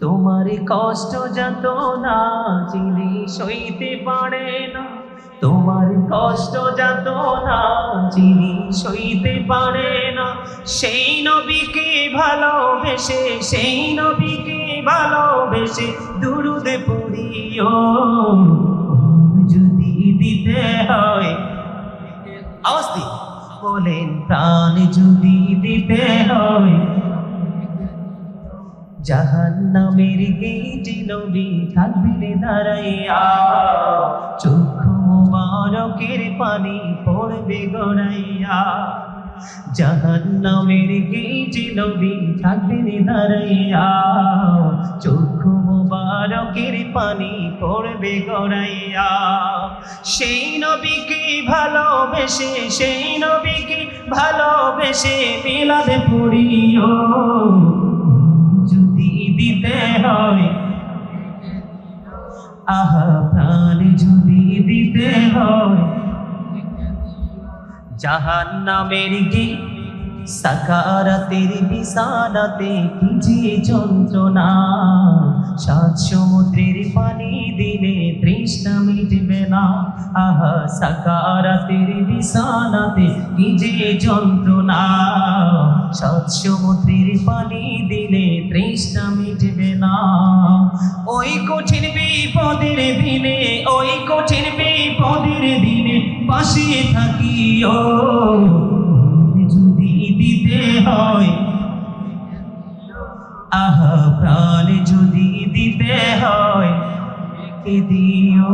তোমার কষ্ট যাতনা যিনি সইতে পারে না, তোমার কষ্ট যাতনা যিনি সইতে পারে না, সেই নবীকে ভালোবেসে, সেই নবীকে ভালোবেসে দুরুদ পড়িও। যদি দিতে হয়, আওয়াজ দি বলেন, প্রাণ যদি দিতে হয়, জাহান্নামের গেটে নবী থাকবে দাঁড়াইয়া, চক্ষু মুবারকের পানি পড়বে গড়াইয়া। জাহান্নামের গেটে নবী থাকবে দাঁড়াইয়া, চক্ষু মুবারকের পানি পড়বে গড়াইয়া। সেই নবীকে ভালোবেসে, সেই নবীকে ভালোবেসে মিলাদ পড়িও। যদি দিতে হয়, আহা প্রাণ যদি দিতে হয়, জাহান্নামের কি সাকারাতের বিছানাতে কি যে যন্ত্রণা, সাত সমুদ্রের পানি দিলে তৃষ্ণা মিটবে না। আহা সাকারাতের বিছানাতে কি যে যন্ত্রণা, সাত সমুদ্রের পানি দিলে তৃষ্ণা মিটবে না। ওই কঠিন বিপদের দিনে, ওই কঠিন বিপদের দিনে পাশে থাকিও। যদি দিতে হয়, আহা প্রাণ যদি দিতে হয়, দিও।